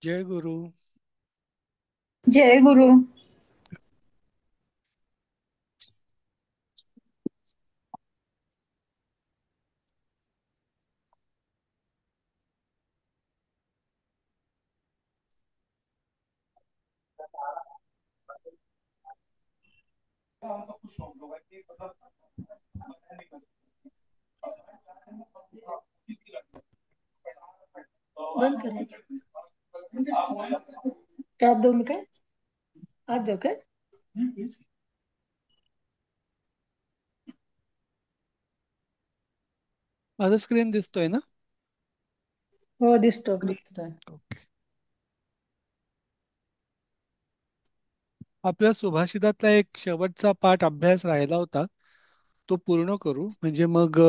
जय गुरु. जय गुरु. बंद करायचं. काय देऊ मी काय आज देऊ काय. माझा स्क्रीन दिसतोय ना? हो दिसतो. दिसतोय. ओके. आपल्या सुभाषितातला एक शेवटचा पाठ अभ्यास राहिला होता. तो पूर्ण करू म्हणजे मग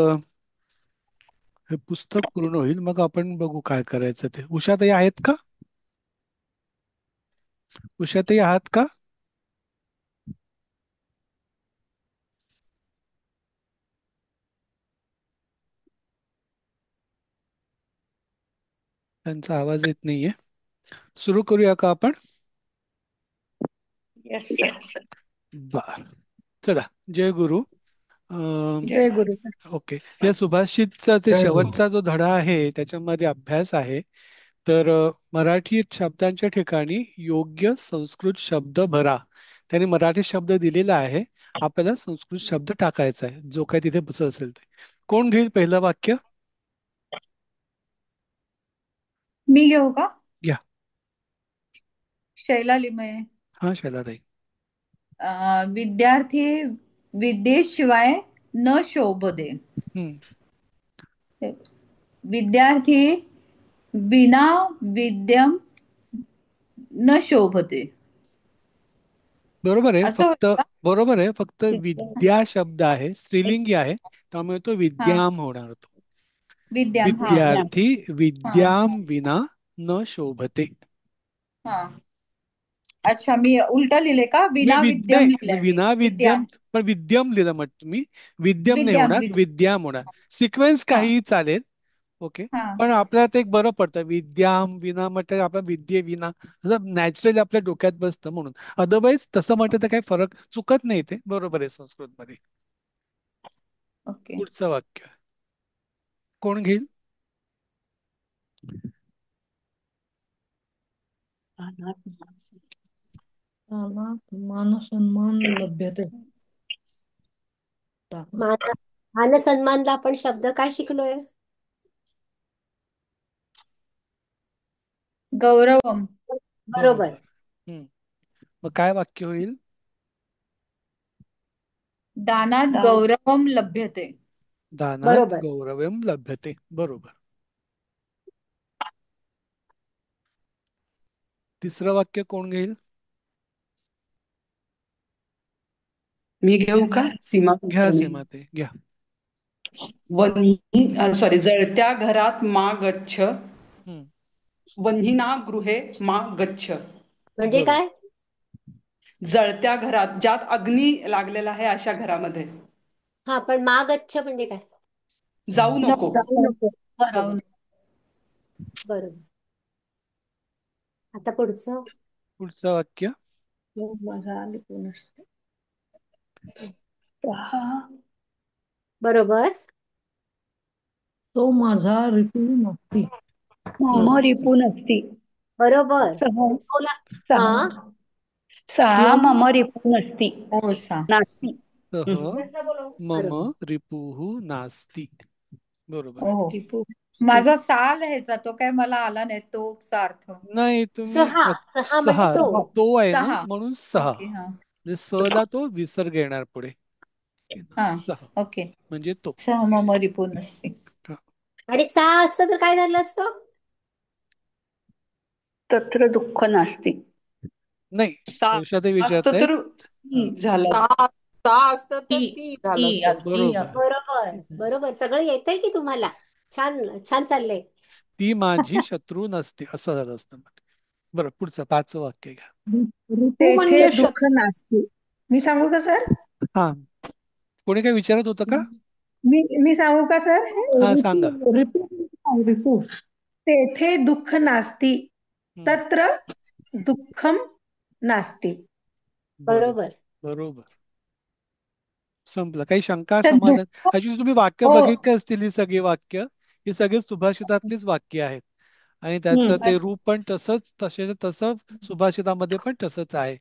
हे पुस्तक पूर्ण होईल. मग आपण बघू काय करायचं ते. उषाताई आहेत का? उषाताई आहात का? त्यांचा आवाज येत नाहीये. सुरू करूया का आपण? Yes sir. बर. चला. जय गुरु. जय गुरु सर. ओके. या सुभाषितचा ते शेवटचा जो धडा आहे त्याच्यामध्ये अभ्यास आहे. तर मराठी शब्दांच्या ठिकाणी योग्य संस्कृत शब्द भरा. त्याने मराठी शब्द दिलेला आहे. आपल्याला संस्कृत शब्द टाकायचा आहे जो काही तिथे बसत असेल ते. कोण घेईल पहिलं वाक्य? मी घेऊ का? घ्या. शैला लिमये. हा शैलाताई. विद्यार्थी विद्येशिवाय न शोभते. हम्म. विद्यार्थी विना विद्यम न शोभते. बरोबर आहे. असं फक्त होतं का? बरोबर आहे. फक्त विद्या शब्द आहे, स्त्रीलिंगी आहे, त्यामुळे तो हा. विद्याम होणार तो. विद्याम. हा. विद्यार्थी हा. विद्याम विना न शोभते. हा. अच्छा, मी उलट लिहिले का? विना विद्यम नाही, लिहिलंय मी. विना विद्या. विद्यम. पण विद्यम लिहिलं मग तुम्ही. विद्यम नाही विद्याम होणार, विद्याम होणार. सिक्वेन्स हा. काहीही चालेल. ओके. हा. पण आपल्याला ते एक बरं पडतं. विद्याम विना म्हटलं आपल्या विद्ये विना असं नॅचरली आपल्या डोक्यात बसतं म्हणून. अदरवाईज तसं म्हटलं तर काही फरक चुकत नाही. ते बरोबर आहे संस्कृत मध्ये. ओके. पुढचं वाक्य कोण घेईल? मान सन्मान लभ्यते. मान सन्मानला आपण शब्द काय शिकलोय? गौरवम. बरोबर. बरोबर. हम्म. मग काय वाक्य होईल? दानात गौरवम लभ्यते. दानात बरोबर. गौरवम लभ्यते. बरोबर. तिसरं वाक्य कोण घेईल? मी घेऊ का? सीमा घ्या कुलकर्णी. सीमाताई घ्या. वन्ही सॉरी जळत्या घरात मा गच्छ हम्म. वन्हीना गृहे मा गच्छ. म्हणजे बरोबर. काय? जळत्या घरात ज्यात अग्नी लागलेला आहे अशा घरामध्ये हा, पण मागच्छ म्हणजे काय? जाऊ नको. जाऊ नको. जाऊ बरोबर. नये. बरोबर. आता पुढचं. पुढचं वाक्य माझा आली कोण असते. बरोबर. तो माझा ऋतू नसती. मम बरोबर. रिपून असती. बरोबर. सह बोला. सहा हा. सहा मम रिपून असती. ओसा. नास्ती. सह हम्म. मम बरोबर. रिपुः नास्ति. बरोबर आहे. ओ. टिपू माझा साल ह्याचा तो काय मला आला नाही तो सार्थ. नाही तुम्ही सहा. सहा म्हणजे सहा तो. तो आहे ना सहा. म्हणून सहा. ओके. हा. म्हणजे स ला तो विसर्ग येणार पुढे. हा. सहा ओके. म्हणजे तो. सहमम रिपुनस्ती. हा. आणि सहा असतं तर काय झालं असतं? तत्र दुःख नास्ती. नाही. सा औषधे असतं तर विचारतायत. हा. झालं. सहा सहा असतं तर ती ती झालं ती असतं. ती बरोबर. बरोबर. बरोबर. सगळं येतंय की तुम्हाला? छान. छान चाललंय. ती माझी शत्रू नसते असं झालं असतं मग. बरं पुढचं पाचवं वाक्य घ्या. ऋतू तेथे म्हणजे दुःख नास्ती. मी सांगू का सर? हा. कोणी काही विचारत होतं का? मी सांगू का सर? हा ऋतू सांगा. ऋतू ऋतू तेथे दुःख नास्ती. तत्र दुःखम नास्ति. बरोबर. बरोबर. संपलं. काही शंका तर समाधान? दुःख ऍक्च्युली तुम्ही वाक्य हो बघितली असतील, ही सगळी वाक्य ही सगळी सुभाषितातलीच वाक्य आहेत आणि त्याचं ते रूप पण तसंच तसं सुभाषितामध्ये पण तसंच आहे.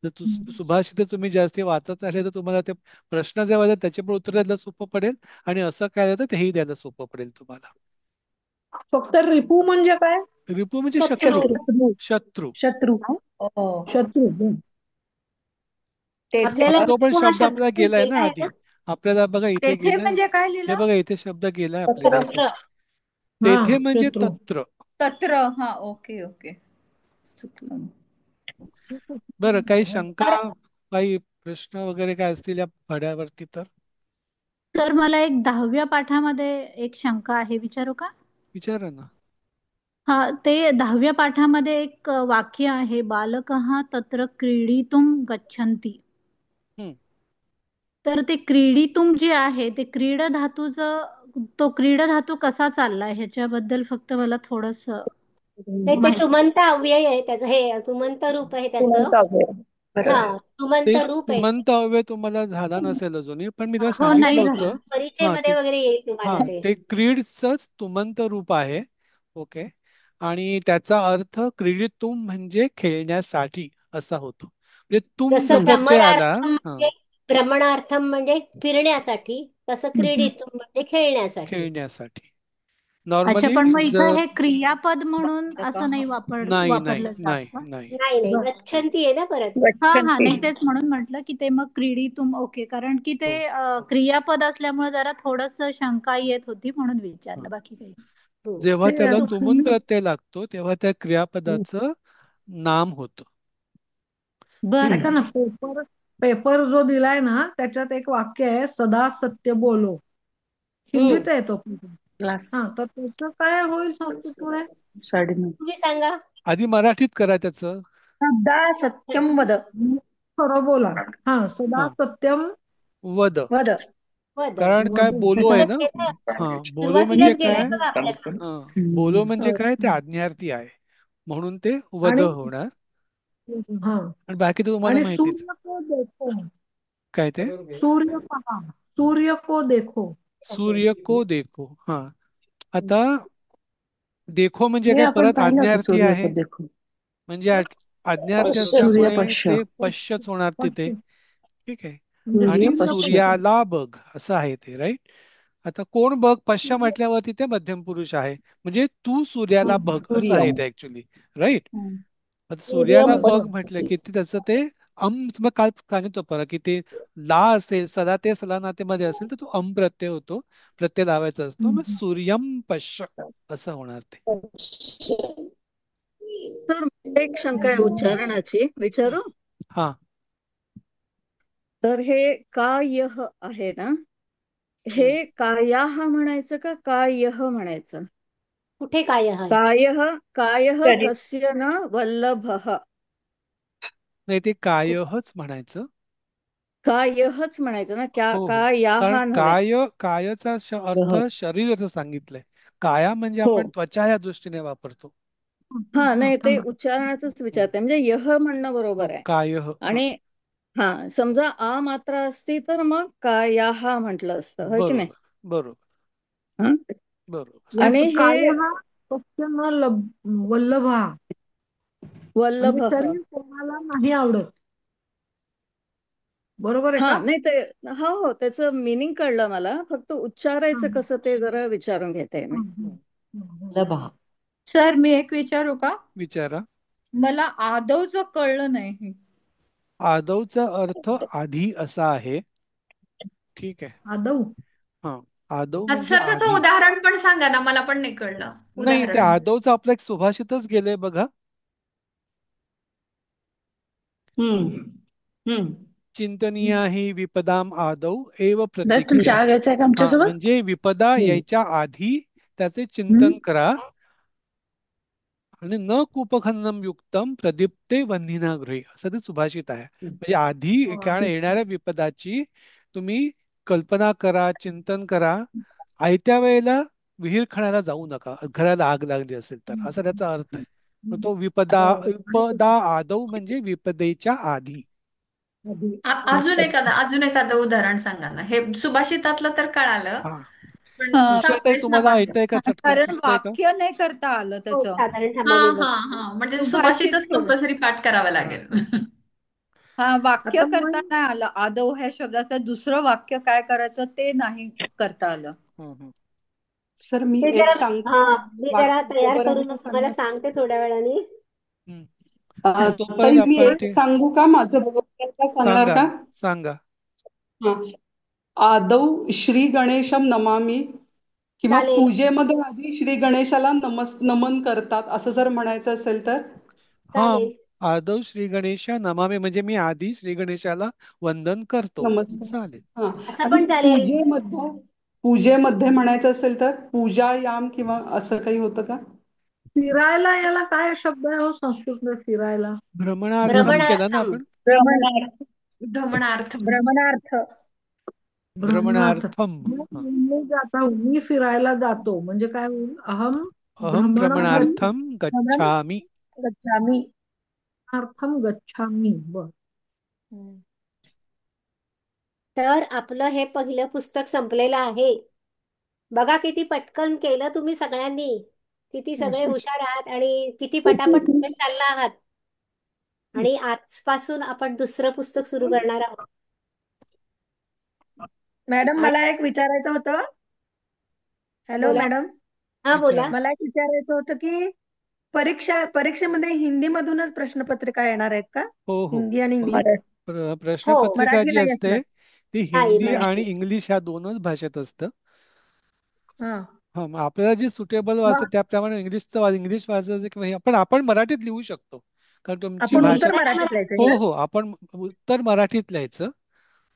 जर सुभाषित तुम्ही जास्ती वाचत राहिले तर तुम्हाला ते प्रश्न जेव्हा येतात त्याचे पण उत्तर द्यायला सोपं पडेल आणि असं काय तर तेही द्यायला सोपं पडेल तुम्हाला. फक्त रिपू म्हणजे काय? रिपू म्हणजे शत्रू. शत्रू. शत्रू. शत्रू. शत्रू. हो शत्रू. तेथे आपल्याला तो पण ऋतू हा शब्द शब्द आपल्याला गेलाय ना गेलाय आधी. ना. आपल्याला बघा इथे तेथे गेलाय. म्हणजे काय हे लिहिलं? बघा इथे शब्द गेलाय आपल्याला इथे. तत्र. हा तेथे म्हणजे शत्रू. तत्र. तत्र. हा, ओके ओके, चुकलं. बरं, काही शंका, काही प्रश्न वगैरे काय असतील या धड्यावरती तर सर मला एक 10व्या पाठामध्ये एक शंका आहे, विचारू का? विचारा ना. हा, ते 10व्या पाठामध्ये एक वाक्य आहे, बालकः तत्र क्रीडितुम गच्छन्ति. हम्म. तर ते क्रीडितुम जे आहे ते क्रीड धातूचं, तो क्रीड धातू कसा चाललाय ह्याच्याबद्दल फक्त मला थोडस नाही, ते माहिती. तुमंत अव्यय आहे त्याचं, हे तुमंत रूप आहे त्याचं. हा, बरोबर. तुमंत ते रूप आहे. तुमंत अव्यय तुम्हाला झाला नसेल अजूनही, पण मी तुम्हाला हो, सांगितलं नाही होतं. झाला. हा ते परीक्षेमध्ये वगैरे येईल तुम्हाला हा ते. ते क्रीडचंच तुमंत रूप आहे. ओके. आणि त्याचा अर्थ क्रीडितुम म्हणजे खेळण्यासाठी असा होतो. म्हणजे तुम जो जसं प्रत्यय आला. हा, भ्रमणार्थम म्हणजे फिरण्यासाठी, तसं क्रीडितुम म्हणजे खेळण्यासाठी. खेळण्यासाठी. अच्छा, नॉर्मली पण मग इथं जर हे क्रियापद म्हणून बालकः. असं नाही नाही नाही वापरलं जात नाही का? नाही. नाही नाही, बरं. गच्छन्ती आहे ना परत. हा हा, गच्छन्ति. नाही तेच म्हणून म्हटलं की ते मग क्रीडितुम ओके, कारण की ते हो. क्रियापद असल्यामुळे जरा थोडस शंका येत होती म्हणून हा. विचारलं, बाकी काही. हम्म. जेव्हा ते त्याला तुमून तुम्ही प्रत्यय लागतो तेव्हा त्या क्रियापदाचं नाम होतं. ठीक बरं. ऐका आहे. ना, पेपर पेपर जो दिलाय ना त्याच्यात एक वाक्य आहे, सदा सत्य बोलो. हम्म. हिंदीत आहे तो पेपर. क्लास हा, तर त्याचं काय होईल सांगतो पुढे? 9:30. तुम्ही सांगा. आधी मराठीत करा त्याचं. सदा सत्यम वद. खरं बोला. हा, सदा हा, सत्यम वद. वद. वद. कारण काय वद. बोलो आहे तिथं ना. गेलं. हा, बोलो म्हणजे सुरुवातीलाच गेलाय काय. बघा आपल्याला. हा, बोलो म्हणजे काय, ते आज्ञार्थी आहे म्हणून ते वद आणि होणार. हा, आणि बाकी तर तुम्हाला आणि माहितीच. सूर्य को देखो. काय ते सूर्य पहा. सूर्य को देखो. सूर्य को देखो. हा, आता देखो म्हणजे हे काय, आपण परत पाहिलं होतं, आज्ञार्थी सूर्य आहे. को देखो. म्हणजे आज्ञार्थी सूर्य असल्यामुळे पश्य. ते पश्यच होणार तिथे. ठीक आहे. म्हणजे आणि सूर्य पश्य. सूर्याला बघ असं आहे ते, राईट. आता कोण बघ, पश्य म्हटल्यावरती ते मध्यम पुरुष आहे, म्हणजे तू सूर्याला बघ असं सूर्य. आहे ते ऍक्च्युली, राईट. आता सूर्याला सूर्यम बघ म्हटलं पश्यति. की त्याचं ते मग काल सांगितलं परत की ते ला असेल, सदा ते सला नातेमध्ये असेल तर तो प्रत्यय होतो, प्रत्यय लावायचा असतो, मग सूर्यम पश्य असं होणार ते. सर मला एक शंका आहे उच्चारणाची, हं. विचारू? हा. तर हे कायः आहे ना, हे कायाः म्हणायचं का कायः म्हणायचं? कुठे काय आहे? कायः कायः तरी कस्य न वल्लभः. नाही, ते कायहच म्हणायचं. कायहच म्हणायचं ना, हो हो. कायाः कारण नव्हे. कायचा अर्थ शरीर असं सांगितलंय. काया म्हणजे हो, आपण त्वचा या दृष्टीने वापरतो. हा, नाही ते थांबा. उच्चारणाचंच हं. विचारते, म्हणजे यह म्हणणं हो, बरोबर आहे. कायह. हा, आणि हा, समजा आ मात्रा असती तर मग कायाः म्हटलं असतं, होय की नाही? बरोबर बरोबर हं? बरोबर. आणि याचं हे काय हा सत्य न वल्लभा, म्हणजे वल्लभः. शरीर कोणाला नाही आवडत, बरोबर आहे हा, का? नाही ते, हो हो, त्याचं मिनिंग कळलं मला, फक्त उच्चारायचं हं, कसं ते जरा विचारून घेते मी. हं, हं. हं, हं. वल्लभः. सर, मी एक विचारू का? विचारा. मला आदौचं कळलं नाही. आदौचा अर्थ आधी असा आहे. ठीक आहे. आदौ. हा, आदौ आज म्हणजे सर त्याचं आधी. उदाहरण पण सांगा ना, मला पण नाही कळलं नाही, ते उदाहरण. आदौचं आपलं एक सुभाषितच गेलंय बघा. हम्म. हम्म. चिंतनीया हि विपदाम आदौ एव दादा तुला प्रतीक्षा. चहा घ्यायचा आहे का हा, आमच्यासोबत? म्हणजे विपदा हम्म. यायच्या आधी त्याचे हं? चिंतन करा. आणि न कूपखन्नम युक्तम प्रदीप्ते वन्निना गृही असं ते सुभाषित आहे. म्हणजे आधी कारण येणाऱ्या विपदाची तुम्ही कल्पना करा, चिंतन करा. आयत्या वेळेला विहीर खणायला जाऊ नका, घराला आग लागली असेल तर, असा त्याचा अर्थ आहे. मग तो विपदा आदौ म्हणजे विपदेच्या आधी. अजून एखादं उदाहरण सांगा ना. हे सुभाषितातलं तर कळालं, हा पण उषाताई सांगतेच ना तुम्हाला बाहेर. येतंय का? चटकन कारण सुचतंय का? वाक्य नाही करता आलं हो, त्याचं. साधारण थांबा हा मी हा बघते. हा म्हणजे सुभाषित सुभाषितच सोड. कंपल्सरी पाठ करावं हा लागेल. हा, वाक्य आता करता मग नाही आलं. आदव ह्या शब्दाचं दुसरं वाक्य काय करायचं ते नाही करता आलं. हम्म. सर मी ते एक जरा सांगू हा का? मी जरा वाक्य तयार बरोबर आहे करून का मग तुम्हाला सांगण्यासाठी? सांगते थोड्या वेळाने. हम्म. अ, तोपर्यंत ताई मी आपण एक ते सांगू का? माझं बरोबर आहे का? सांगणार सांगा का? सांगा. हा. आदौ श्री गणेशम नमामि, किंवा चालेल. पूजेमध्ये आधी श्री गणेशाला नमन करतात असं जर म्हणायचं असेल तर? हा चालेल. आदौ श्री गणेशा नमामि म्हणजे मी आधी श्री गणेशाला वंदन करतो. नमस्कार. चालेल. हा. असं आणि पण चालेल. पूजेमध्ये म्हणायचं असेल तर पूजायाम किंवा असं काही होतं का? फिरायला याला काय शब्द आहे हो संस्कृतमध्ये फिरायला? भ्रमणार्थम केलं ना भ्रमणार्थम. आपण. भ्रमणार्थ. भ्रमणार्थम. भ्रमणार्थ. भ्रमणार्थ. भ्रमणार्थम. हा. मी जाता मी फिरायला जातो म्हणजे काय होईल? अहम अहम अहम भ्रमणार्थम भ्रमण गच्छामि. गच्छामि. भ्रमणार्थम गच्छामि. बर. हम्म. तर आपलं हे पहिलं पुस्तक संपलेलं आहे. बघा किती पटकन केलं तुम्ही सगळ्यांनी. किती सगळे हुशार आहात आणि किती पटापट पुढे चालला आहात. आणि आजपासून आपण दुसरं पुस्तक सुरू करणार आहोत. मॅडम आणि मला एक विचारायचं होतं. हॅलो बोला. मॅडम, हा बोला. विचारा. मला एक विचारायचं होतं की परीक्षेमध्ये हिंदीमधूनच प्रश्नपत्रिका येणार आहेत का? हो हो. हिंदी आणि इंग्लिश. हो. प्रश्नपत्रिका मराठी जी नाही असते असणार. ती नाही हिंदी आणि मराठी. इंग्लिश ह्या दोनच भाषेत असतं. हा. हा मग आपल्याला जी सुटेबल मग वाटतं त्याप्रमाणे इंग्लिश वाचायचं किंवा पण आपण मराठीत लिहू शकतो. कारण तुमची आपण भाषा उत्तर नाही मराठीत मराठी. लिहायचं हो हे ना? हो आपण उत्तर मराठीत लिहायचं.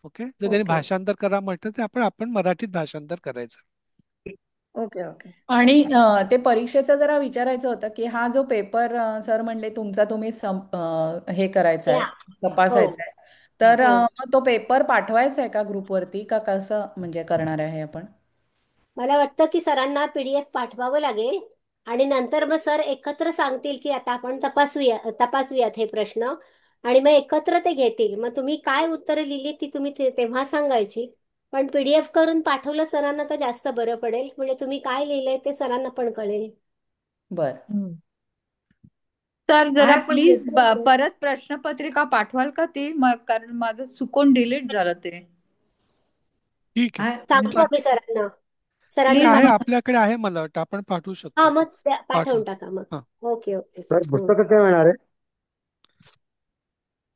ओके. जर त्यांनी ओके भाषांतर करा म्हटलं तर आपण मराठीत भाषांतर करायचं. Okay okay. आणि ते परीक्षेचं जरा विचारायचं होतं की हा जो पेपर सर म्हणले तुमचा तुम्ही हे करायचा या. आहे, हो. तपासायचा आहे, तर हो. मग तो पेपर पाठवायचा आहे का ग्रुपवरती का कसं म्हणजे करणार आहे आपण? मला वाटतं की सरांना PDF पाठवावं लागेल आणि नंतर मग सर एकत्र सांगतील की आता आपण तपासूयात हे प्रश्न आणि मग एकत्र ते घेतील. मग तुम्ही काय उत्तरं लिहिली ती तुम्ही तेव्हा सांगायची. पण PDF करून पाठवलं सरांना तर जास्त बरं पडेल. म्हणजे तुम्ही काय लिहिलंय ते सरांना पण कळेल. बर. तर जरा आहे पण प्लीज त्याच्यात परत प्रश्नपत्रिका पाठवाल का ती? कारण माझं चुकून डिलीट झालं ते. ठीक आहे. सांगू आम्ही सरांना. नाही सरांनी आहे प्लीज. सांग. आपल्याकडे आहे मला वाटतं आपण पाठवू हा शकतो ते. मग पाठवून पाठवू. टाका मग. हा. Okay okay. सर पुस्तकं केव्हा येणार आहे?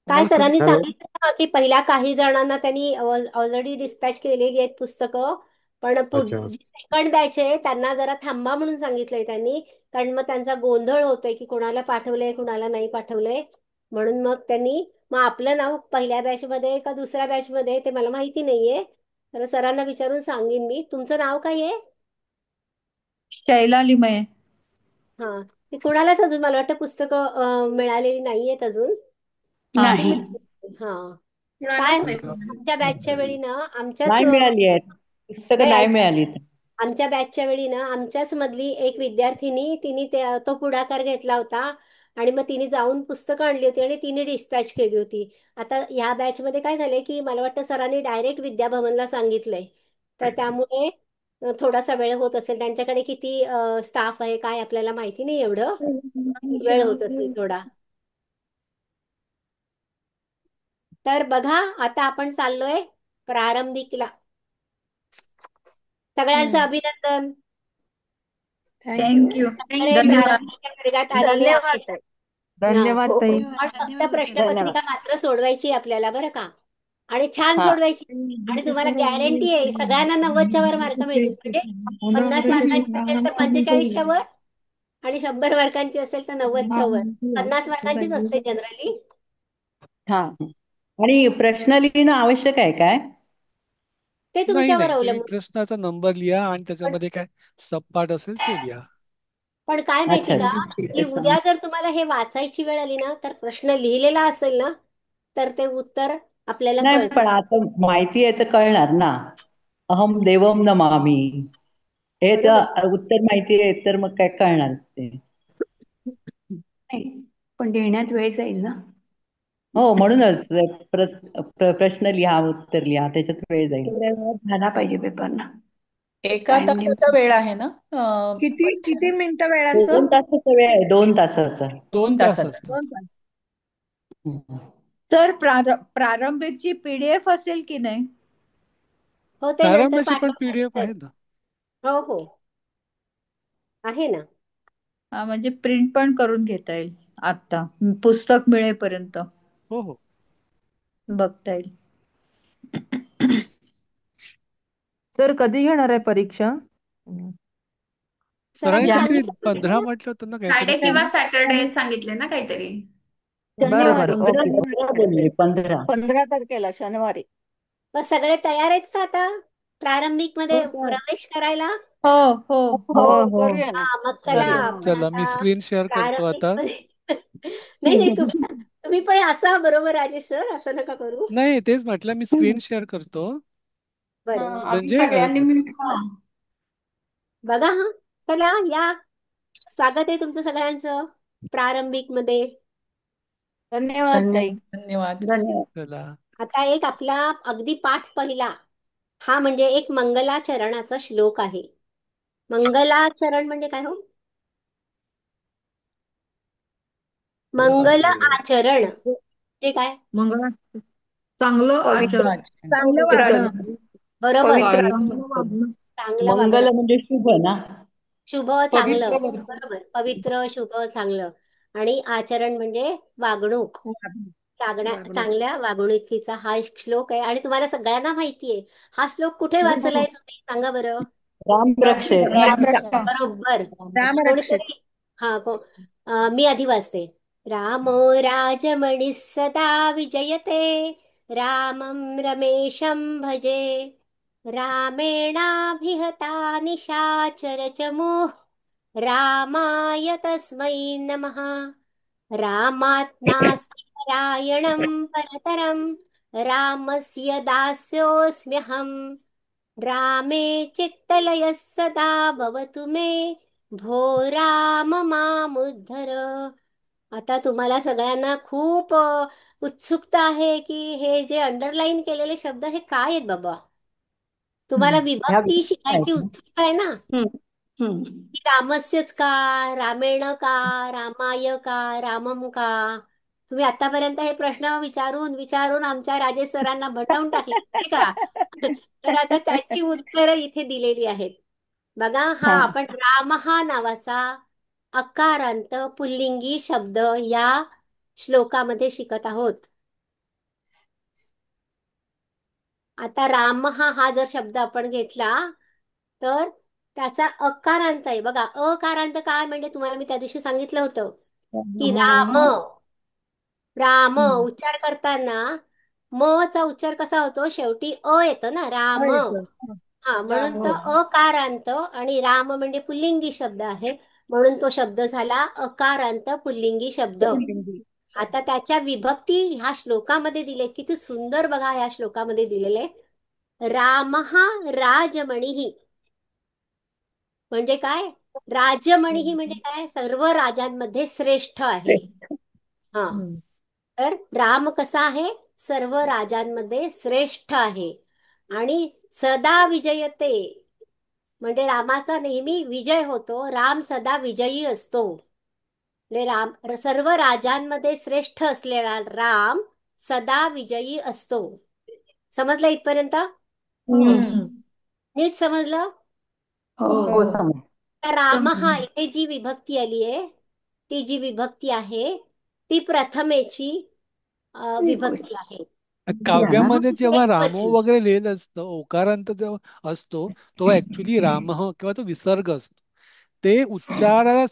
काय सरांनी हॅलो. सांगितलं ना की पहिल्या काही जणांना त्यांनी ऑलरेडी डिस्पॅच केलेली आहेत पुस्तकं. पण अच्छा. जी सेकंड बॅच आहे त्यांना जरा थांबा म्हणून सांगितलंय त्यांनी. कारण मग त्यांचा गोंधळ होतोय की कोणाला पाठवलंय कोणाला नाही पाठवलंय. म्हणून मग आपलं नाव पहिल्या बॅच मध्ये का दुसऱ्या बॅच मध्ये ते मला माहिती नाहीये. तर सरांना विचारून सांगेन मी. तुमचं नाव काय आहे? शैला लिमये. हा. ती कोणालाच अजून मला वाटतं पुस्तकं मिळालेली नाहीयेत अजून. ती नाही मिळाली. हा. काय कुणालाच नाही. आमच्या बॅचच्या वेळी ना नाही मिळाली आहेत पुस्तकं, नाही मिळाली. आमच्या बॅचच्या वेळी ना आमच्याच मधली एक विद्यार्थिनी तिने तो पुढाकार घेतला होता आणि मग तिने जाऊन पुस्तकं आणली होती आणि तिने डिस्पॅच केली होती. आता ह्या बॅचमध्ये काय झालंय की मला वाटतं सरांनी डायरेक्ट विद्याभवनला सांगितलंय. तर त्यामुळे थोडासा वेळ होत असेल. त्यांच्याकडे किती स्टाफ आहे काय आपल्याला माहिती नाही एवढं. वेळ होत असेल थोडा. तर बघा आता आपण चाललोय प्रारंभिकला. सगळ्यांचं अभिनंदन. थँक्यू. थँक्यू. सगळे धन्यवाद. प्रारंभिक वर्गात आलेले धन्यवाद आहेत. ताई. हा. धन्यवाद हो ताई. पण धन्यवाद फक्त धन्यवाद उषाताई. धन्यवाद. प्रश्नपत्रिका मात्र सोडवायची आपल्याला बरं का. आणि छान हा. सोडवायची. आणि तुम्हाला गॅरंटी आहे सगळ्यांना 90च्या वर मार्क मिळतील. म्हणजे 50 मार्कांची असेल तर 45च्या वर आणि 100 मार्कांची असेल तर 90च्या वर. 50 मार्कांचीच असते जनरली. हा. आणि प्रश्न लिहिणं आवश्यक आहे काय? ते नाही तुमच्यावर नाही तुम्ही अवलंबून. प्रश्नाचा नंबर लिहा आणि पण त्याच्यामध्ये काय सबपार्ट असेल ते लिहा. पण काय अच्छा माहिती का अच्छा, ठीक की आहे, उद्या सांग. जर तुम्हाला हे वाचायची वेळ आली ना तर प्रश्न लिहिलेला असेल ना तर ते उत्तर आपल्याला नाही कळतं. पण आता माहिती आहे तर कळणार ना. अहम देवम नमामि, हे बरोबर. तर उत्तर माहिती आहे तर मग काय कळणार ते. नाही पण लिहिण्यात वेळ जाईल ना. हो म्हणूनच प्रश्न लिहा, उत्तर लिहा, त्याच्यात वेळ जाईल. तेवढ्या वेळात झाला पाहिजे पेपर ना. एका टाइम तासाचा वेळ आहे ना किती परीक्षेला? किती मिनिटं वेळ असतो? 2 तासाचा वेळ आहे, 2 तासाचा. 2 तास 2 तासाचा. असतात. 2 तास. हम्म. तर प्रारंभीची पीडीएफ असेल की नाही? हो ते नंतर प्रारंभाची पण पाठवणार पीडीएफ आहे. आहे ना. हो हो आहे ना. हा, म्हणजे प्रिंट पण करून घेता येईल आता पुस्तक मिळेपर्यंत हो हो. बघता येईल. सर कधी घेणार आहे परीक्षा? सरांनी सरांनी काहीतरी सांगितलं 15 म्हटलं होतं ना, काहीतरी फ्रायडे किंवा सांगितलं. सॅटरडे सांगितले ना काहीतरी. बरं शनिवारी बरं, ओके. 15 बोलले, 15. 15 तारखेला शनिवारी. मग सगळे तयार आहेत का आता प्रारंभिक मध्ये हो सर. प्रवेश करायला? हो हो हो हो हो करूया ना. हा मग चला करूया. आपण चला मी आता स्क्रीन शेअर करतो प्रारंभिक आता. मध्ये नाही नाही तुम्ही पण असा बरोबर राजेश सर, असं नका करू. नाही तेच म्हटलं, मी स्क्रीन शेअर करतो. हा, बरं आधी म्हणजे सगळ्यांनी मिळून बघा. हा चला या, स्वागत आहे तुमचं सगळ्यांचं प्रारंभिक मध्ये. धन्यवाद ताई. धन्यवाद. धन्यवाद. चला आता एक आपला अगदी पाठ पहिला हा म्हणजे एक मंगलाचरणाचा श्लोक आहे. मंगलाचरण म्हणजे काय हो? मंगल आचरण म्हणजे काय? मंगळा चांगलं पवित्र आचरण. चांगलं पवित्र वागणं. असते. बरोबर. पवित्र चांगलं वागणं. चांगलं मंगल वागणं. म्हणजे शुभ ना. शुभ चांगलं. पवित्र वर्तन. बरोबर. पवित्र शुभ चांगलं. आणि आचरण म्हणजे वागणूक. वागणं. चांगल्या वागणुकीचा हा एक श्लोक आहे आणि तुम्हाला सगळ्यांना माहितीये. हा श्लोक कुठे वाचलाय तुम्ही सांगा बरं. राम रक्षेत. रामरक्षा. बरोबर. रामरक्षित. कोणीतरी मी आधी वाचते. रामो राजमणिः सदा विजयते, रामं रमेशं भजे, रामेणाभिहता निशाचरचमूः, रामाय तस्मै नमः. रामात् नास्ति परायणं परतरं, रामस्य दास्योऽस्म्यहम्, रामे चित्तलयः सदा भवतु मे, भो राम मामुद्धर. आता तुम्हाला सगळ्यांना खूप उत्सुकता आहे की हे जे अंडरलाईन केलेले शब्द हे काय आहेत बाबा. तुम्हाला ह्या विभक्ती शिकायची आहेत ना. उत्सुकता आहे ना. हम्म. की रामस्यच का, रामेण का, रामाय का, रामम का. तुम्ही आतापर्यंत हे प्रश्न विचारून विचारून आमच्या राजेश सरांना भटवून टाकले नाही का. तर आता त्याची उत्तरं इथे दिलेली आहेत. बघा हा हा. आपण राम हा नावाचा अकारांत पुल्लिंगी शब्द या श्लोकामध्ये शिकत आहोत. आता राम हा जर शब्द आपण घेतला तर त्याचा अकारांत आहे. बघा अकारांत काय म्हणजे तुम्हाला मी त्या दिवशी सांगितलं होतं की राम. राम उच्चार करताना म चा उच्चार कसा होतो, शेवटी अ येतो ना, राम. हा म्हणून तो अकारांत आणि राम म्हणजे पुल्लिंगी शब्द आहे म्हणून तो शब्द झाला अकारांत पुल्लिंगी शब्द. आता त्याच्या विभक्ती ह्या श्लोकामध्ये दिले, किती सुंदर बघा ह्या श्लोकामध्ये दिलेले. रामहा राजमणीही म्हणजे काय, राजमणीही म्हणजे काय, सर्व राजांमध्ये श्रेष्ठ आहे. हा तर राम कसा आहे, सर्व राजांमध्ये श्रेष्ठ आहे. आणि सदा विजयते म्हणजे रामाचा नेहमी विजय होतो, राम सदा विजयी असतो. म्हणजे सर्व राजांमध्ये श्रेष्ठ असलेला राम सदा विजयी असतो. समजलं इथपर्यंत? नीट समजलं? हो समज. तर राम हा इथे जी विभक्ती आली आहे ती जी विभक्ती आहे ती प्रथमेची विभक्ती आहे. काव्यामध्ये जेव्हा रामो एकवचनी. वगैरे लिहिलं असतं, ओकारांत जेव्हा असतो तो ऍक्च्युली रामः किंवा तो विसर्ग असतो. ते उच्चाराला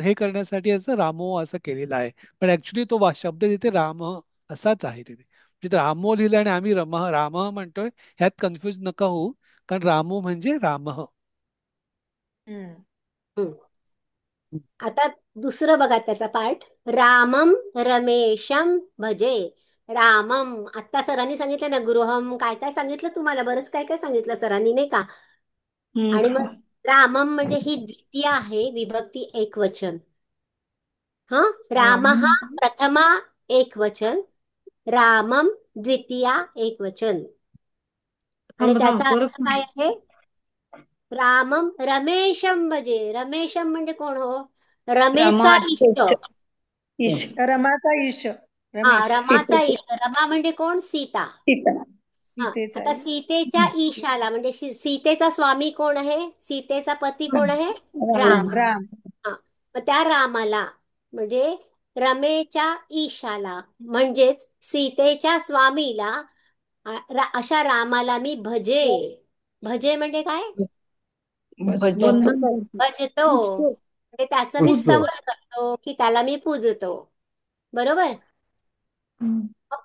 हे करण्यासाठी असं रामो असं केलेलं आहे. पण ऍक्च्युली तो शब्द तिथे राम असाच आहे तिथे. तिथे रामो लिहिलं आणि आम्ही राम म्हणतोय, ह्यात कन्फ्युज नका होऊ, कारण रामो म्हणजे रामः. आता दुसरं बघा त्याचा पाठ. रामम रमेशम भजे. रामम आता सरांनी सांगितलं ना, गृहम काय काय सांगितलं तुम्हाला, बरंच काय काय सांगितलं सरांनी नाही का. आणि मग रामम म्हणजे ही द्वितीय आहे, विभक्ती एकवचन. हा, रामः राम प्रथमा एक वचन, रामम द्वितीया एक वचन. आणि थांब थांब त्याचा परत अर्थ काय सांग. आहे? रामम रमेशम भजे. रमेशम म्हणजे कोण हो? रमेचा इष्ट. ईश रमाचा ईश हा, रमेश रमाचा इष्ट. रमा म्हणजे कोण? सीता. सीता हा, सीतेचा आता ईश सीतेच्या ईशाला म्हणजे सीतेचा स्वामी कोण आहे? सीतेचा पती कोण आहे? राम. राम हा, मग त्या रामाला म्हणजे रमेच्या ईशाला म्हणजेच सीतेच्या स्वामीला अशा रामाला मी भजे. भजे म्हणजे काय? भजतो वंदन करतो. भजतो. पूजतो. म्हणजे त्याचं मी पूजतो. स्तवन करतो की त्याला मी पूजतो. बरोबर. हम्म. मग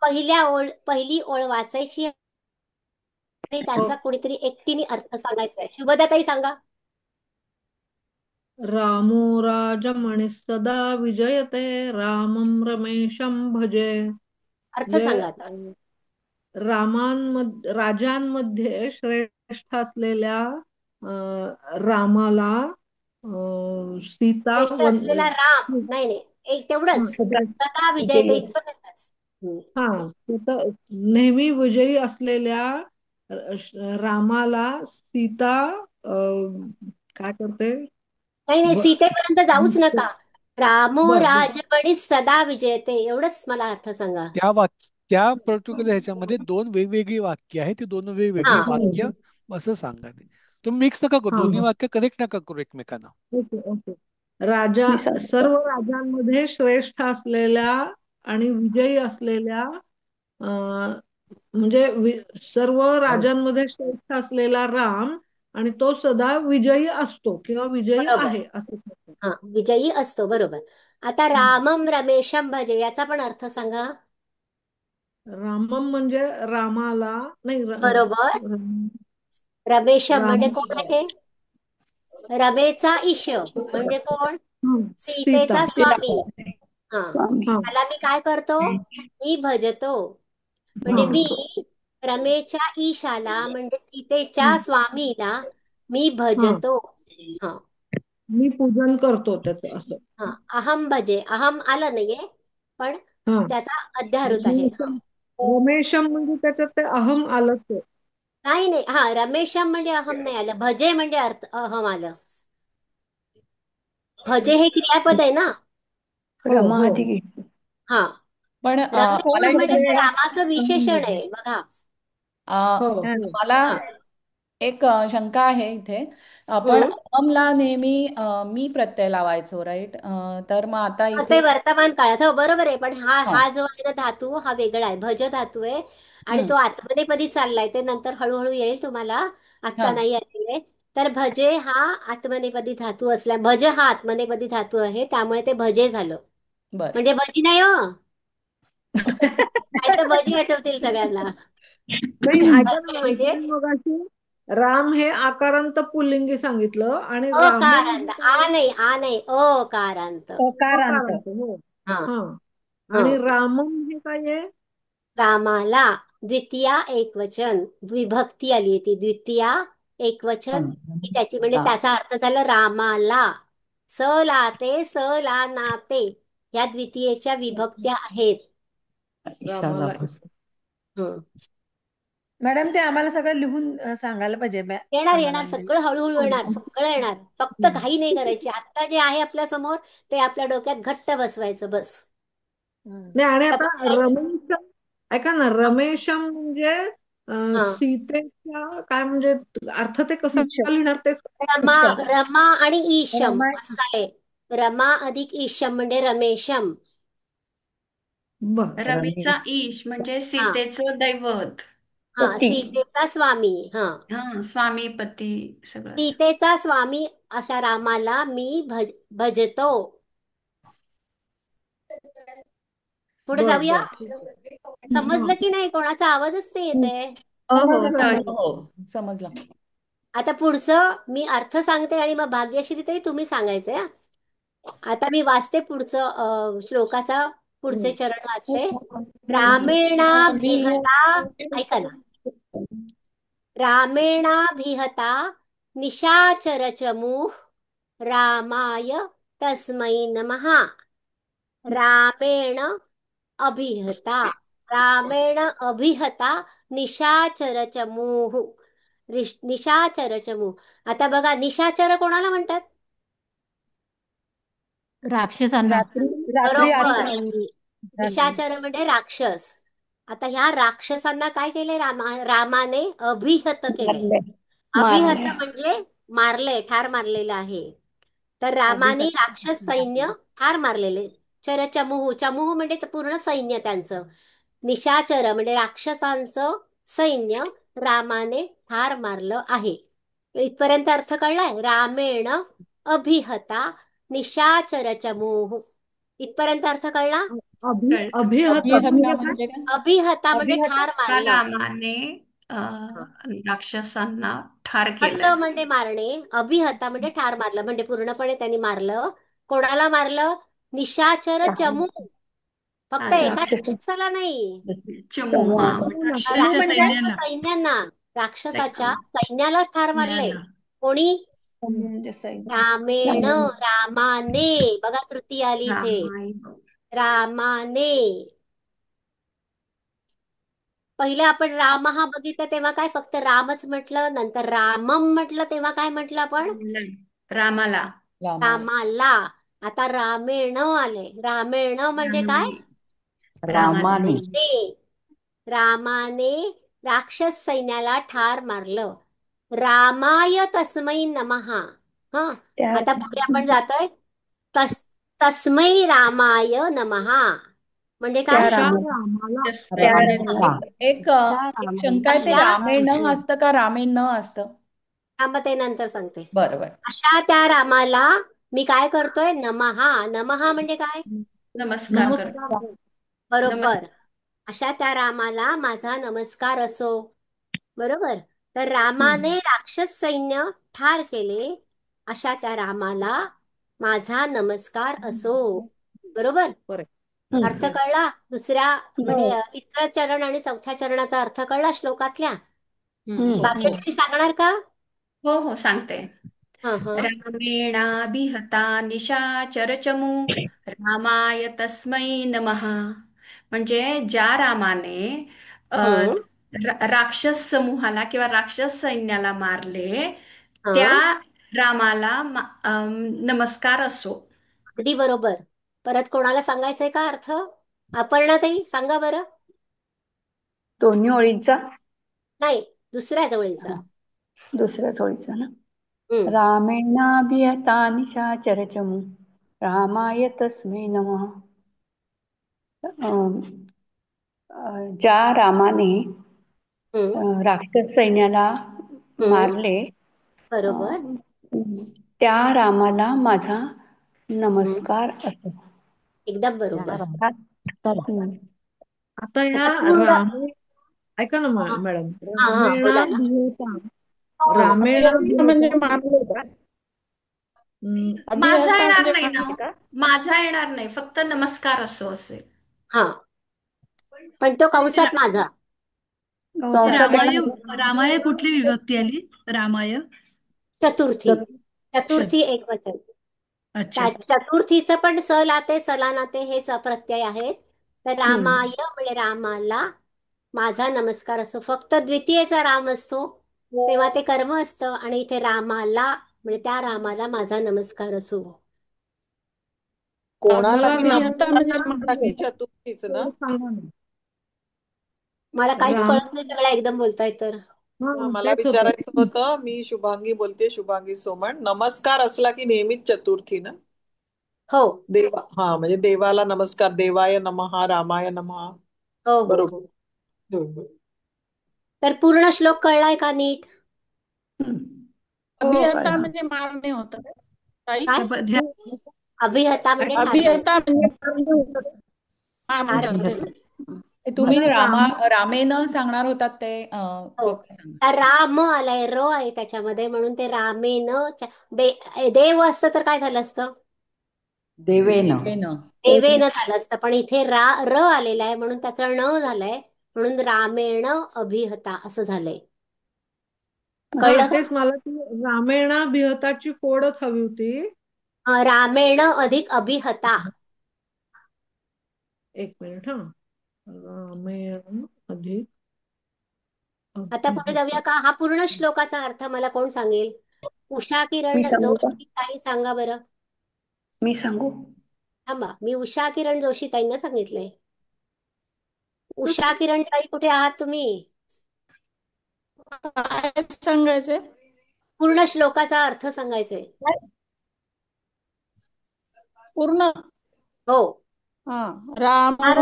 पहिली ओळ वाचायची आणि हो. त्याचा कोणीतरी एकटीने अर्थ सांगायचा आहे. शुभदाताई सांगा. रामो राजमणि सदा विजयते रामं रमेशं भजे. अर्थ म्हणजे सांगा आता. राजांमध्ये श्रेष्ठ असलेल्या रामाला सीता श्रेष्ठ असलेला राम. नाही नाही, एक तेवढंच. सदा विजय ते इथपर्यंतच. हा, सीता नेहमी विजयी असलेल्या रामाला सीता काय करते? नाही नाही, ब- सीतेपर्यंत जाऊच नका. रामो बर बर राजबळी सदा विजयते एवढंच मला अर्थ सांगा. त्या पर्टिक्युलर ह्याच्यामध्ये दोन वेगवेगळी वाक्य आहेत. ती दोन वेगवेगळी हा वाक्य असं सांगा ते. तुम्ही मिक्स नका करू, हा दोन्ही हा वाक्य कनेक्ट नका करू एकमेकांना. Okay okay. राजा मी सांगते सर्व राजांमध्ये श्रेष्ठ असलेल्या आणि विजयी असलेल्या म्हणजे सर्व राजांमध्ये श्रेष्ठ असलेला राम आणि तो सदा विजयी असतो किंवा विजयी बरोबर. आहे असं म्हणतात. हा, विजयी असतो. बरोबर. आता रामम रमेशम भजे याचा पण अर्थ सांगा. रामम म्हणजे रामाला नाही बरोबर. रमेशम राम म्हणजे कोण आहे? रमेचा ईश म्हणजे कोण? सीता सीतेचा स्वामी. हा, स्वामी हा त्याला मी काय करतो? मी भजतो. हा म्हणजे मी रमेच्या ईशाला म्हणजे सीतेच्या स्वामीला मी हा भजतो. हा मी पूजन करतो त्याचं असं. हा, अहम भजे. अहम आलं नाहीये पण हा त्याचा अध्यारूत आहे. हा. रमेशम म्हणजे त्याच्यात ते अहम आलंच आहे. नाही नाही, हा, रमेशम म्हणजे अहम नाही आलं. भजे म्हणजे अर्थ अहम आलं. भजे हे क्रियापद आहे ना. हो रमा हो अधिक ईश. हा, पण मला कोण रमेशम एक म्हणजे भजे रामाचं विशेषण आहे बघा. हो अ, हो मला हा. एक शंका आहे इथे. आपण हम्म. अहमला नेहमी मी प्रत्यय लावायचो, राईट? तर मग आता ते इथे वर्तमान काळात हो बरोबर आहे. पण हा हा हा जो आहे ना धातू हा वेगळा आहे. भज धातू आहे आणि हम्म तो आत्मनेपदी चाललाय. ते नंतर हळूहळू येईल तुम्हाला. हा आत्ता नाही आलेले. तर भजे हा आत्मनेपदी धातू भज हा आत्मनेपदी धातू आहे. त्यामुळे ते भजे झालं. बर. म्हणजे भजी नाही हो. नाही तर भजी आठवतील सगळ्यांना. नाही ऐका ना भजी मॅडम, म्हणजे तुम्ही मगाशी राम हे आकारांत पुल्लिंगी सांगितलं आणि रामम अकारांत. हे आ काय? नाही, आ नाही, अकारांत. ओकारांत अकारांत हो. हा हा हा. आणि रामम हे काय आहे? रामाला द्वितीया एकवचन विभक्ती आली आहे ती द्वितीया एकवचन ही त्याची म्हणजे त्याचा अर्थ झाला रामाला. स लाते स ला नाते या द्वितीयेच्या विभक्त्या आहेत. ईशाला रामाला भज. हं. मॅडम ते आम्हाला सगळं लिहून सांगायला पाहिजे येणार आम्हाला येणार, म्हणजे सगळं हळूहळू येणार, सगळं येणार. फक्त घाई नाही करायची. आता जे आहे आपल्या समोर ते आपल्या डोक्यात घट्ट बसवायचं बस. नाही आणि आता आता बघायचं. रमेशम ऐका ना, रमेशम म्हणजे हा, सीतेच्या काय म्हणजे अर्थ ते कसं ईश लिहिणार तेच. रमा. रमा आणि ईशम रमा असं झालंय. रमा अधिक ईशम म्हणजे रमेशम. बर रमेचा ईश म्हणजे हा सीतेचं दैवत. हा, पती सीतेचा स्वामी. हा, हा, स्वामी पती सगळंच. सीतेचा स्वामी अशा रामाला मी भजतो. पुढे बर जाऊया. बर ठीक आहे. समजलं की नाही? कोणाचा आवाजच नाही येते. हो हो, समजलं चालेल. समजलं हो समजलं. आता पुढचं मी अर्थ सांगते आणि मग भाग्यश्री ताई तुम्ही सांगायचंय हा. आता मी वाचते पुढचं श्लोकाचा पुढचे चरण वाचते. रामेणाभिहता. ऐका ना. रामेणाभिहता निशाचरचमूः रामाय तस्मै नमः. रामेण अभिहता. रामेण अभिहता निशाचर चमूः. निशाचर चमूः. आता बघा, निशाचर कोणाला म्हणतात? राक्षसांना. रात्री बरोबर. आली. निशाचर म्हणजे राक्षस. आता ह्या राक्षसांना काय केले? रामाने अभिहत केले. अभिहत म्हणजे मारले, ठार मारलेलं आहे. तर रामाने राक्षस सैन्य ठार मारलेले. चमूह. चमूह म्हणजे पूर्ण सैन्य त्यांचं. निशाचर म्हणजे राक्षसांचं सैन्य रामाने ठार मारलं आहे. इथपर्यंत अर्थ कळलाय? रामेण अभिहता निशाचर चमूह. इथपर्यंत अर्थ कळला? अभिहता म्हणजे काय? म्हणजे काय? अभिहता म्हणजे ठार मारलं. रामाने राक्षसांना ठार हत केलंय. म्हणजे मारणे, अभिहता म्हणजे ठार मारलं, म्हणजे पूर्णपणे त्यांनी मारलं. कोणाला मारलं? निशाचर चमूह. फक्त एका राक्षसाला नाही, चमू, हा राक्षसाच्या राक्षसाच्या सैन्याला. सैन्यांना, राक्षसाच्या सैन्याला ठार मारले. कोणी? रामेण, रामाने. बघा तृतीय आली इथे. रामाने. पहिले आपण राम हा बघितलं तेव्हा काय फक्त रामच म्हटलं, नंतर रामम म्हटलं तेव्हा काय म्हटलं आपण? रामाला. रामाला. आता रामेण आले. रामेण म्हणजे काय? रामाने. रामाने राक्षस सैन्याला ठार मारलं. रामाय तस्मै नमः. हा, आता पुढे आपण जातोय. तस्मै रामाय नमः म्हणजे काय? एक शंका आहे, ते रामेण असतं का रामेण असतं? मग ते नंतर सांगते. बरोबर. अशा त्या रामाला मी काय करतोय? नमहा. नमहा म्हणजे काय? नमस्कार करतो. बरोबर. अशा त्या रामाला माझा नमस्कार असो. बरोबर. तर रामाने राक्षस सैन्य ठार केले, अशा त्या रामाला माझा नमस्कार असो. बरोबर. अर्थ कळला? दुसऱ्या म्हणजे तिसऱ्या चरण आणि चौथ्या चरणाचा अर्थ कळला श्लोकातल्या? भाग्यश्री सांगणार का? हो हो, सांगते. हा हा. रामेणाभिहता निशाचर चमू रामाय तस्मै नमः. म्हणजे ज्या रामाने राक्षस समूहाला किंवा राक्षस सैन्याला मारले, त्या रामाला नमस्कार असो. अगदी बरोबर. परत कोणाला सांगायचंय का अर्थ? अपर्णाताई सांगा बरं. दोन्ही ओळींचा? नाही, दुसऱ्या ओळीचा. दुसऱ्या ओळीचा ना. रामेणाभिहता निशाचर चमू रामाय तस्मै नमः. ज्या रामाने राक्षस सैन्याला मारले, बरोबर, त्या रामाला माझा नमस्कार असो. एकदम बरोबर. आता ह्या राम, ऐका ना मॅडम, रामेणा भिहता. रामेणा म्हणजे मारले का? माझा येणार नाही ना, माझा येणार नाही, फक्त नमस्कार असो असेल. हा, पण तो कंसात माझा. रामाय कुठली विभक्ती आली? रामाय चतुर्थी. चतुर्थी एक वचन. चतुर्थीचं पण स लाते, सला नाते हेच प्रत्यय आहेत. तर रामाय म्हणजे रामाला माझा नमस्कार असतो. फक्त द्वितीयेचा राम असतो तेव्हा ते कर्म असतं, आणि इथे रामाला म्हणजे त्या रामाला माझा नमस्कार असो. कोणाला चतुर्थीच ना? मला काहीच कळत नाही, सगळं एकदम बोलताय तर. मला विचारायचं होतं. मी शुभांगी बोलते, शुभांगी सोमण. नमस्कार असला की नेहमीच चतुर्थी ना? हो. देवा, हा, म्हणजे देवाला नमस्कार. देवाय नमः, रामाय नमः. हो बरोबर. तर पूर्ण श्लोक कळलाय का नीट? अभिहता म्हणजे मारणे होतं. अभिहता म्हणजे अभिहता तुम्ही रामेन सांगणार होतात ते. राम आलाय, र आहे त्याच्यामध्ये, म्हणून ते रामेन. देव असतं तर काय झालं असतं? देवेन. देवेन झालं असतं, पण इथे र आलेला आहे म्हणून त्याचा ण झालाय, म्हणून रामेण अभिहता असं झालंय. कळलं? तेच मला ती रामेणा भिहताची फोडच हवी होती. रामेण अधिक अभिहता. एक मिनिट हा. रामेण अधिक आता पुढे जाऊया का? हा पूर्ण श्लोकाचा अर्थ मला कोण सांगेल? उषा मी किरण सांगू का? जोशी ताई सांगा बरं. मी सांगू? थांबा, मी उषा किरण जोशी ताईंना सांगितलंय. उषा किरण ताई कुठे आहात तुम्ही? काय सांगायचंय? पूर्ण श्लोकाचा अर्थ सांगायचंय. पूर्ण हो. हा. रामो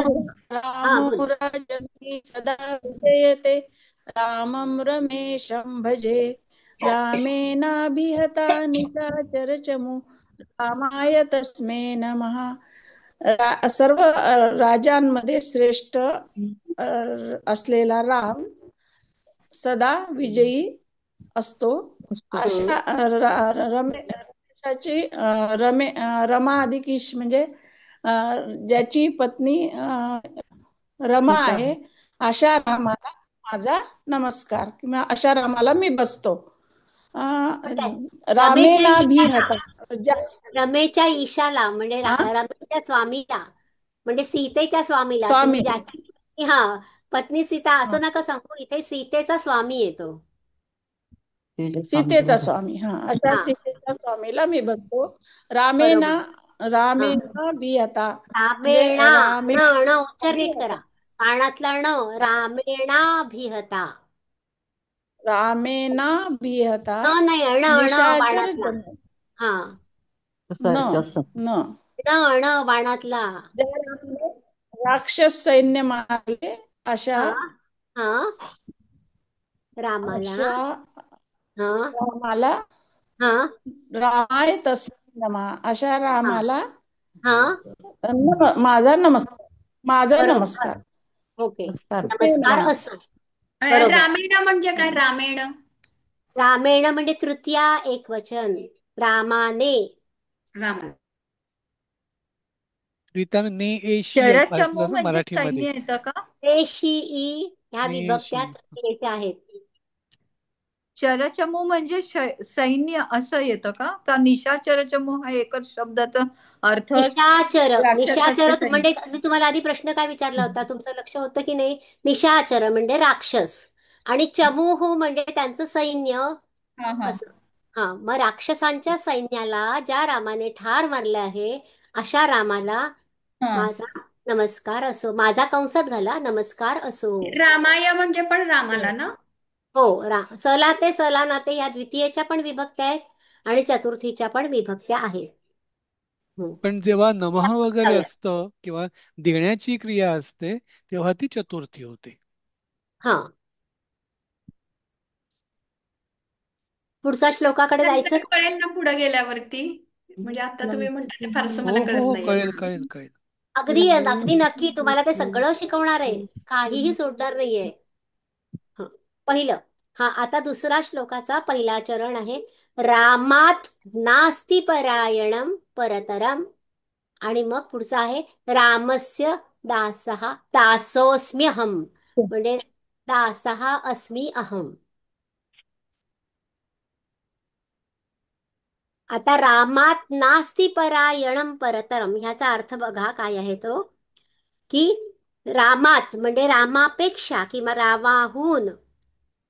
हा बोल. राजन्ति सदा विजयते रामं रमेशं भजे रामेणाभिहता निशाचर चमु रामाय तस्मै नमः. सर्व राजांमध्ये श्रेष्ठ असलेला राम सदा विजयी असतो. अशा रमेशाची रमा अधिक ईश म्हणजे ज्याची पत्नी रमा आहे अशा रामाला माझा नमस्कार किंवा अशा रामाला मी बसतो. रमेच्या रामेणाभिहता रमेच्या ईशाला म्हणजे रमेच्या स्वामीला म्हणजे सीतेच्या स्वामीला तुम्ही स्वामी ज्याची हा पत्नी सीता असं नका सांगू, इथे सीतेचा स्वामी येतो. सीतेचा स्वामी हा अशा हा सीतेच्या स्वामीला मी बसतो. बरोबर. रामेणाभिहता म्हणजे रामेणा रामे ण उच्चार नीट करा. कानातला ण रामेणाभिहता. रामेणाभिहता नाही निशाचर बाणातला. चमू हा न बाणातला. राक्षस सैन्य मारले अशा हा रामाला हा रामाला हा रामाय तस्मै नमः अशा रामाला हा माझा बरोबर. नमस्कार. ओके, नमस्कार असो. आणि रामेण म्हणजे काय? रामेण रामेण म्हणजे तृतीया एक वचन. रामाने. राम शरचमू म्हणजे मराठीमध्ये सैन्य येतं का? शी ह्या विभक्त्या तृतीयेच्या आहेत. चरचमू म्हणजे सैन्य असं येतं का निशाचरचमू हा एकच शब्दाचा अर्थ निशाचर म्हणजे मी तुम्हाला आधी प्रश्न काय विचारला होता, तुमचं लक्ष होतं की नाही? निशाचर म्हणजे राक्षस आणि चमूह म्हणजे त्यांचं सैन्य असं. हा, मग राक्षसांच्या सैन्याला ज्या रामाने ठार मारले आहे अशा रामाला माझा नमस्कार असो. माझा कंसात घाला, नमस्कार असो. रामाय म्हणजे पण रामाला ना? हो, सला ते सला नाते या द्वितीयेच्या पण विभक्त्या आहेत आणि चतुर्थीच्या पण विभक्त्या आहेत. पण जेव्हा नमः वगैरे असतं किंवा देण्याची क्रिया असते तेव्हा ती चतुर्थी होते. हा, पुढच्या श्लोकाकडे जायचं कळेल ना पुढे गेल्यावरती? म्हणजे आता तुम्ही म्हणता ते फारसं मला हो कळत हो, नाहीये. कळेल. अगदी अगदी नक्की तुम्हाला ते सगळं शिकवणार आहे, काहीही सोडणार नाहीये. पहिलं आता दुसरा श्लोकाचा पहिला चरण आहे. रामात नास्ति परायणम परतरम. आणि मग पुढचा आहे रामस्य दासोऽस्म्यहम म्हणजे दासः अस्मि अहम. आता रामात नास्ति परायणम परतरम ह्याचा अर्थ बघा काय आहे तो, की रामात म्हणजे रामापेक्षा किंवा रामाहून,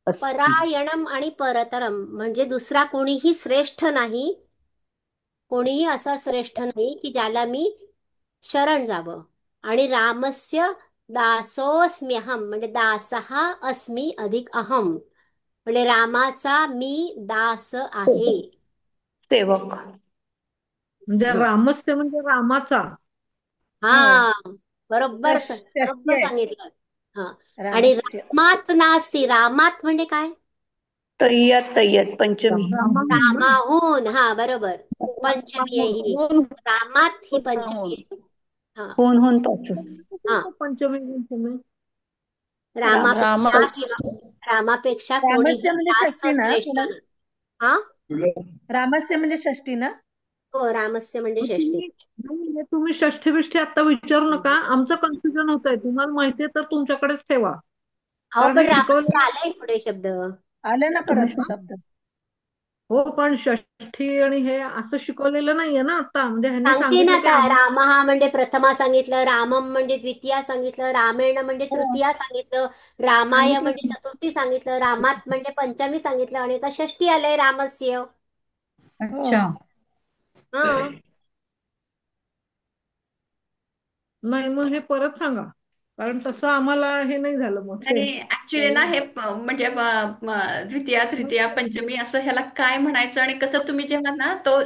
परायणम आणि परतरम म्हणजे दुसरा कोणीही श्रेष्ठ नाही, कोणीही असा श्रेष्ठ नाही की ज्याला मी शरण जावं. आणि रामस्य दासोऽस्म्यहम म्हणजे दासः अस्मि अधिक अहम म्हणजे रामाचा मी दास आहे, सेवक. म्हणजे रामस्य म्हणजे रामाचा. हा बरोबर सांगितलं. हा, आणि रामात नास्ति, रामात म्हणजे काय? तय्यत पंचमी. रामाहून. हा बरोबर, पंचमी आहे ही. रामात ही पंचमी आहे. होऊन पासून पंचमी रामापेक्षा कोणीही जास्त श्रेष्ठ नाही. हा, रामस्य म्हणजे षष्टी ना? हो, रामस्य म्हणजे षष्टी. तुम्ही षष्ठी बिष्ठी आता विचारू नका, आमचं कन्फ्युजन होत आहे. तुम्हाला माहितीये तर तुमच्याकडेच ठेवा. पण रामस्य आलाय पुढे शब्द. आले ना परत शब्द. हो, पण षष्ठी आणि हे असं शिकवलेलं नाहीये ना आता, म्हणजे ह्यांनी सांगते ना सांगितलं की आता, राम हा म्हणजे प्रथमा सांगितलं, रामम म्हणजे द्वितीया सांगितलं, रामेण म्हणजे तृतीया सांगितलं, रामाय सांगितलं म्हणजे चतुर्थी सांगितलं, रामात म्हणजे पंचमी सांगितलं, आणि आता षष्ठी आलंय रामस्य. अच्छा. हा. नाही, मग हे परत सांगा, कारण तसं आम्हाला हे नाही झालं मग ते. आणि ऍक्च्युली ना हे म्हणजे द्वितीया तृतीया पंचमी असं ह्याला काय म्हणायचं आणि कसं तुम्ही जेव्हा ना तो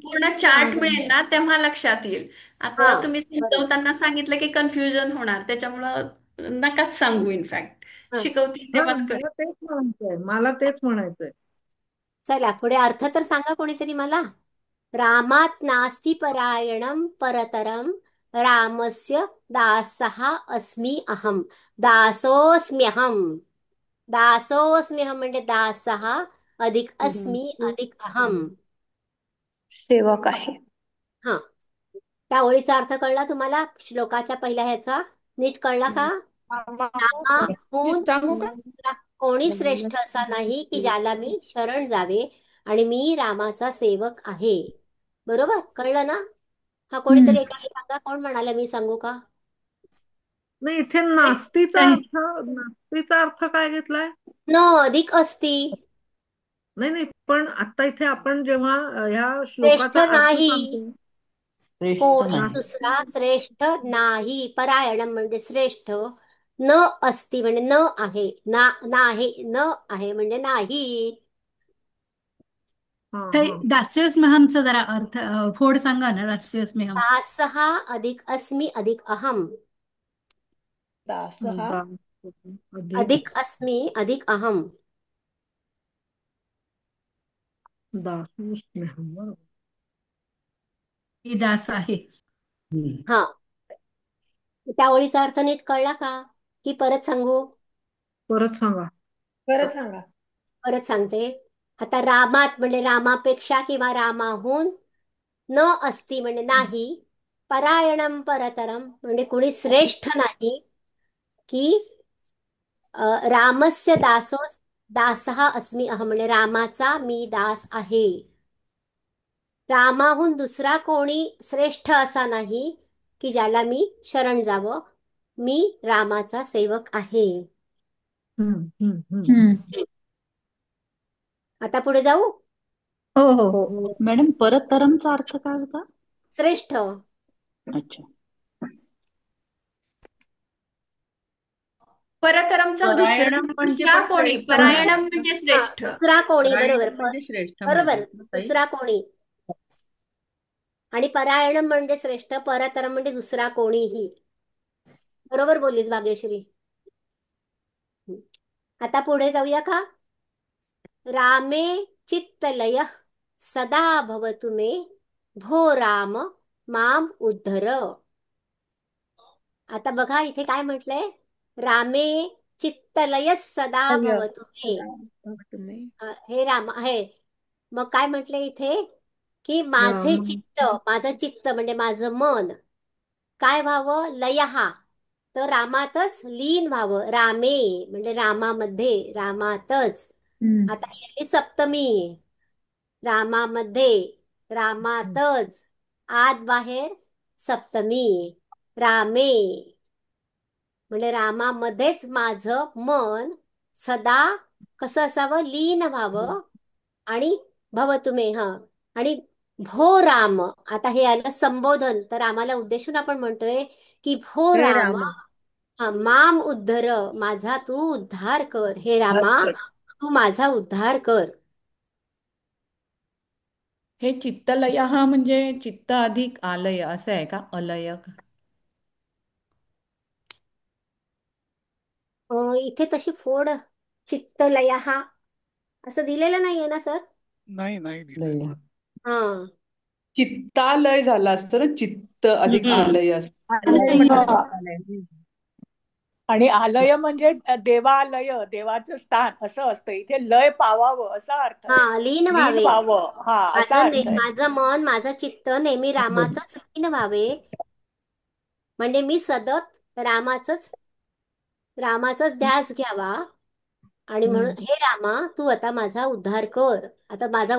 पूर्ण चार्ट मिळेल ना तेव्हा लक्षात येईल. हा, आता तुम्ही बरोबर. समजावताना सांगितलं की कन्फ्युजन होणार, त्याच्यामुळं नकाच सांगू. इनफॅक्ट हा. शिकवतील हा, तेव्हाच मला कळेल. तेच म्हणायचंय, मला तेच म्हणायचंय. चला पुढे अर्थ तर सांगा कोणीतरी मला. रामात नास्ति परायणम परतरम, रामस्य दासः अस्मि अहम, दासोऽस्म्यहम. दासोऽस्म्यहम म्हणजे दासः अधिक अस्मि अधिक अहम. सेवक आहे. हा, त्या ओळीचा अर्थ कळला तुम्हाला? श्लोकाच्या पहिल्या ह्याचा नीट कळला का? मी रामाहून सांगू का? दुसरा कोणी श्रेष्ठ असा नाही की ज्याला मी शरण जावे, आणि मी रामाचा सेवक आहे. बरोबर कळलं ना? हा, कोणीतरी एकाने सांगा, कोण म्हणाले, मी सांगू का? नाही, इथे काही नास्तीचा अर्थ काय घेतलाय? न अधिक असती. नाही नाही, पण आता इथे आपण जेव्हा ह्या श्रेष्ठ श्लोकाचा अर्थ नाही, सांगतो, श्रेष्ठ कोणी नाही. दुसरा श्रेष्ठ नाही. परायणम म्हणजे श्रेष्ठ, न अस्ति म्हणजे न आहे, ना नाही, न आहे म्हणजे नाही. दास्योस्महमचा जरा अर्थ फोड सांगा ना, दास्योस्महम. दासः अधिक अस्मि अधिक अहम, दासहा अधिक अस्मि अधिक अहम. दासोस्म्यहम, बरोबर. मी दास आहे. हा, त्या ओळीचा अर्थ नीट कळला का, की परत सांगू? परत सांगा. परत सांगा. परत सांगते. आता रामात म्हणजे रामापेक्षा किंवा रामाहून, न अस्ति म्हणजे नाही, परायणम परतरम म्हणजे कुणी श्रेष्ठ नाही, की रामस्य दासः अस्मि अहम म्हणजे रामाचा मी दास आहे. रामाहून दुसरा कोणी श्रेष्ठ असा नाही की ज्याला मी शरण जावं, मी रामाचा सेवक आहे. आता पुढे जाऊ. हो हो. मॅडम, परतरमचा अर्थ काय होता? श्रेष्ठ. अच्छा. परतरमचा परायणम म्हणजे दुसरा पण कोणी, श्रेष्ठ म्हणायचं परायणम का? म्हणजे हा, श्रेष्ठ. दुसरा कोणी, बरोबर. परायणम म्हणजे श्रेष्ठ बरोबर, म्हणायचं ना ताई? दुसरा कोणी. आणि परायणम म्हणजे श्रेष्ठ, परतरम म्हणजे दुसरा कोणीही. बरोबर बोललीस भाग्यश्री. आता पुढे जाऊया का? रामे चित्तलय सदा भवतु मे, भो राम माम उद्धर. आता बघा इथे काय म्हटलंय, रामे चित्तलय सदा भवतु मे. हे राम आहे. मग काय म्हटलंय इथे, की माझे राम चित्त, माझं चित्त म्हणजे माझं मन काय व्हावं, लयहा, तर रामातच लीन व्हावं. रामे म्हणजे रामामध्ये, रामातच. आता ही आली सप्तमी, रामामध्ये, रामातच, आत बाहेर सप्तमी. रामे म्हणजे रामामध्येच माझं मन सदा कसं असावं, लीन व्हावं. आणि भवतुमे, हा, आणि भो राम. आता हे आलं संबोधन, तर रामाला उद्देशून आपण म्हणतोय की भो हे राम, रामा, हा, माम उद्धर, माझा तू उद्धार कर. हे रामा, तू माझा उद्धार कर. हे चित्तलय हा म्हणजे चित्त अधिक आलय असं आहे का? अलय का? इथे तशी फोड चित्तलया हा असं दिलेलं नाहीये ना सर? नाही नाही दिलं. हा, चित्तालय झालं असतं ना, चित्त अधिक आलय असतं. आलय पण अधिक आलय. आणि आलय म्हणजे देवालय, देवाचं स्थान असं असतं. इथे लय पावावं असा अर्थ आहे. हा, लीन लीन व्हावे. व्हावं, हा, असा अर्थ आहे. माझं मन, माझं चित्त नेहमी रामातच लीन व्हावे, म्हणजे मी सतत रामाचंच ध्यास घ्यावा. आणि म्हणून हम्म. हे रामा तू आता माझा उद्धार कर. आता माझा